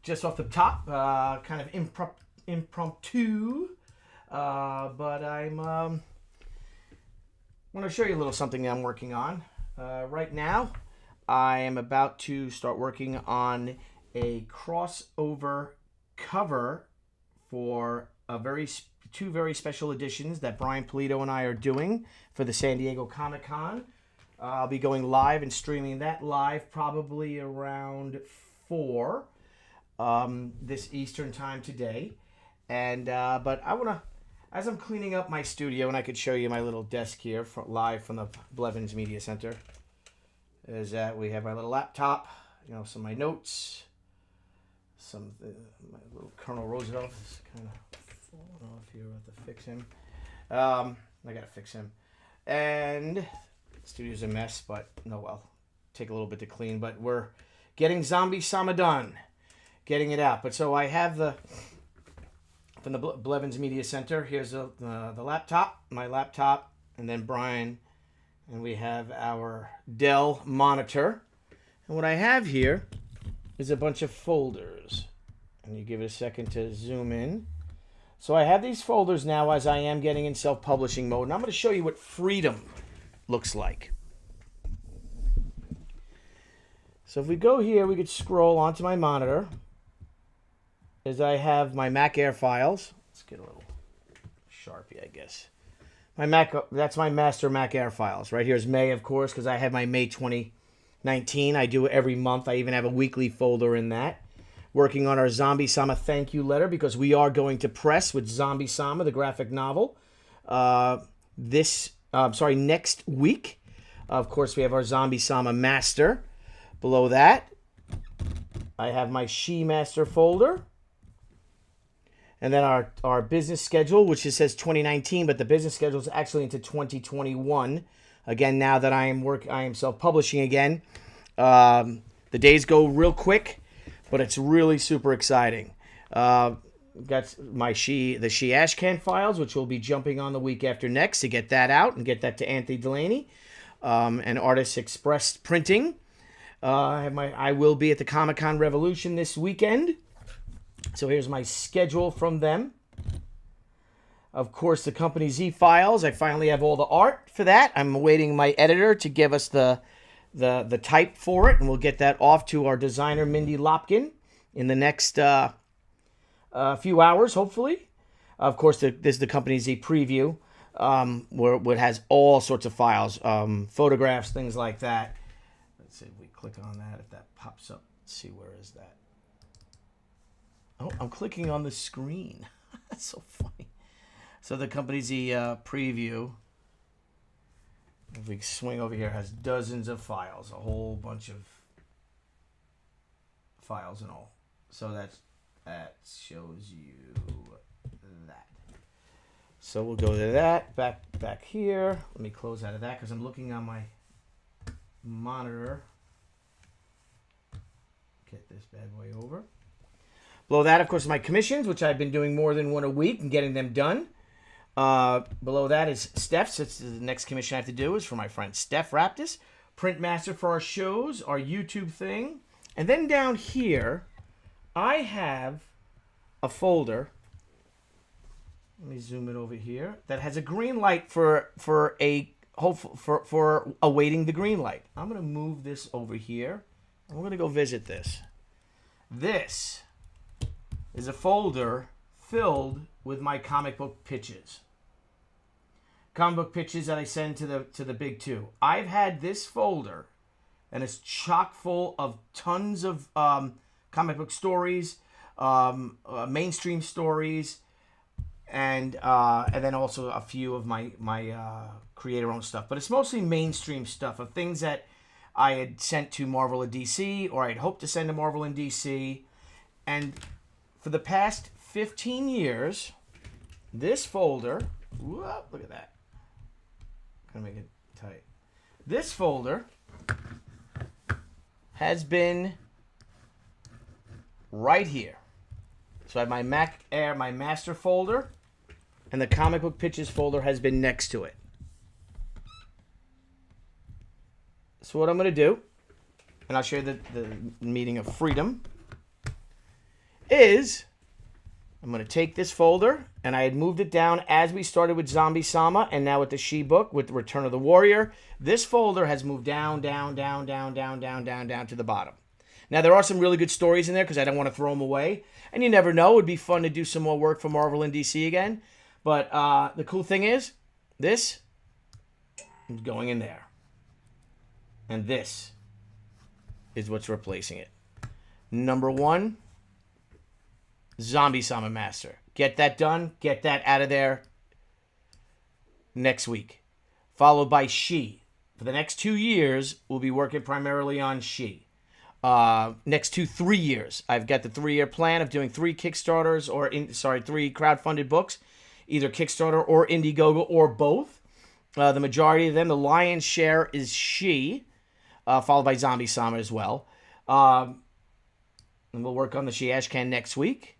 just off the top, kind of impromptu, but I'm want to show you a little something that I'm working on. Right now, I am about to start working on a crossover cover for two very special editions that Brian Polito and I are doing for the San Diego Comic-Con. I'll be going live and streaming that live probably around 4 this Eastern time today. And but I want to, as I'm cleaning up my studio, and I could show you my little desk here live from the Blevins Media Center, is that we have my little laptop, you know, some of my notes, my little Colonel Roosevelt is kind of falling off here. I have to fix him. I gotta fix him. And the studio's a mess, but no, well, take a little bit to clean. But we're getting Zombie Sama done, getting it out. But so I have from the Blevins Media Center. Here's the laptop, my laptop, and then Brian, and we have our Dell monitor. And what I have here is a bunch of folders. And you give it a second to zoom in. So I have these folders now as I am getting in self-publishing mode. And I'm going to show you what freedom looks like. So if we go here, we could scroll onto my monitor. As I have my Mac Air files. Let's get a little Sharpie, I guess. My Mac, that's my master Mac Air files. Right here is May, of course, because I have my May 2019. I do it every month. I even have a weekly folder in that. Working on our Zombie Sama thank you letter, because we are going to press with Zombie Sama, the graphic novel, next week. Of course, we have our Zombie Sama master. Below that, I have my She Master folder. And then our business schedule, which just says 2019, but the business schedule is actually into 2021. Again, now that I am self-publishing again. The days go real quick, but it's really super exciting. Got my the She Ashcan files, which will be jumping on the week after next to get that out and get that to Anthony Delaney and Artists Express Printing. I will be at the Comic-Con Revolution this weekend. So here's my schedule from them. Of course, the Company Z files. I finally have all the art for that. I'm awaiting my editor to give us the type for it, and we'll get that off to our designer, Mindy Lopkin, in the next few hours, hopefully. Of course, this is the Company Z preview, where it has all sorts of files, photographs, things like that. Let's see if we click on that, if that pops up. Let's see, where is that? Oh, I'm clicking on the screen. That's so funny. So the Company Z preview, if we swing over here, has dozens of files, a whole bunch of files and all. So that shows you that. So we'll go to that, back here. Let me close out of that because I'm looking on my monitor. Get this bad boy over. Below that, of course, my commissions, which I've been doing more than one a week and getting them done. Below that is Steph's. It's the next commission I have to do is for my friend Steph Raptis, print master for our shows, our YouTube thing. And then down here, I have a folder. Let me zoom it over here. That has a green light for awaiting the green light. I'm going to move this over here. I'm going to go visit this. This is a folder filled with my comic book pitches. Comic book pitches that I send to the big two. I've had this folder, and it's chock full of tons of comic book stories, mainstream stories, and then also a few of my creator-owned stuff. But it's mostly mainstream stuff of things that I had sent to Marvel and DC, or I'd hoped to send to Marvel and DC. And for the past 15 years, this folder, whoa, look at that. Gonna make it tight. This folder has been right here. So I have my Mac Air, my master folder, and the comic book pitches folder has been next to it. So what I'm going to do, and I'll show you the meaning of freedom, is I'm going to take this folder, and I had moved it down as we started with Zombie Sama, and now with the She book, with the Return of the Warrior. This folder has moved down to the bottom. Now, there are some really good stories in there because I don't want to throw them away. And you never know. It would be fun to do some more work for Marvel and DC again. But the cool thing is, this is going in there. And this is what's replacing it. Number 1, Zombie Sama Master. Get that done. Get that out of there next week. Followed by She. For the next 2 years, we'll be working primarily on She. Next 3 years, I've got the 3-year plan of doing 3 Kickstarters 3 crowdfunded books, either Kickstarter or Indiegogo or both. The majority of them, the lion's share is She, followed by Zombie Sama as well. And we'll work on the She Ashcan next week.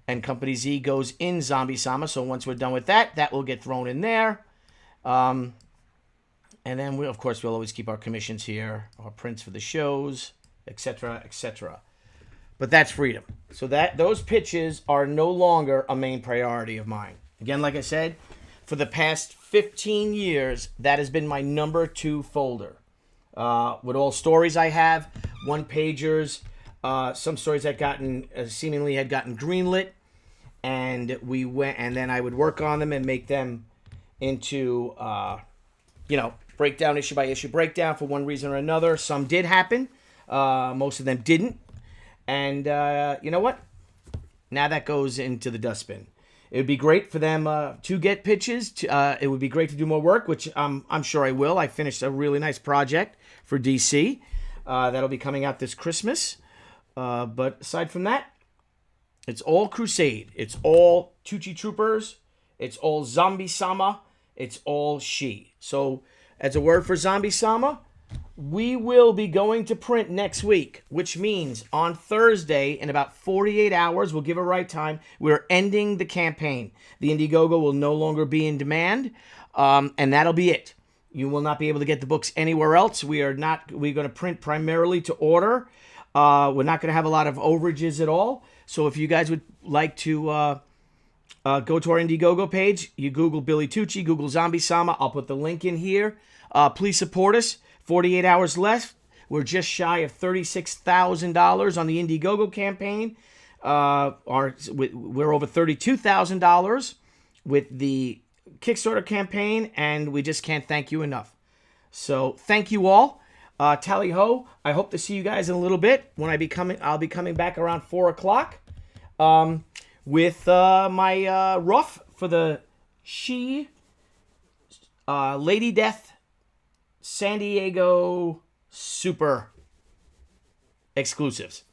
And Company Z goes in Zombie Sama, so once we're done with that, that will get thrown in there. And then, of course, we'll always keep our commissions here, our prints for the shows, etc., etc. But that's freedom. So those pitches are no longer a main priority of mine. Again, like I said, for the past 15 years, that has been my number 2 folder. With all stories I have, one-pagers, some stories that seemingly had gotten greenlit, and then I would work on them and make them into, breakdown, issue by issue breakdown for one reason or another. Some did happen. Most of them didn't. And you know what? Now that goes into the dustbin. It would be great for them to get pitches. It would be great to do more work, which I'm sure I will. I finished a really nice project for DC. That'll be coming out this Christmas. But aside from that, it's all Crusade. It's all Tucci Troopers. It's all Zombie Sama. It's all She. So, as a word for Zombie Sama, we will be going to print next week, which means on Thursday, in about 48 hours, we'll give a right time, we're ending the campaign. The Indiegogo will no longer be in demand, and that'll be it. You will not be able to get the books anywhere else. We're going to print primarily to order. We're not going to have a lot of overages at all. So if you guys would like to go to our Indiegogo page, you Google Billy Tucci, Google Zombie Sama. I'll put the link in here. Please support us. 48 hours left. We're just shy of $36,000 on the Indiegogo campaign. We're over $32,000 with the Kickstarter campaign, and we just can't thank you enough. So thank you all. Tally ho! I hope to see you guys in a little bit. When I'll be coming back around 4 o'clock with my rough for the She Lady Death San Diego Super exclusives.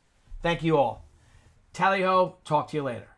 Thank you all. Tally ho! Talk to you later.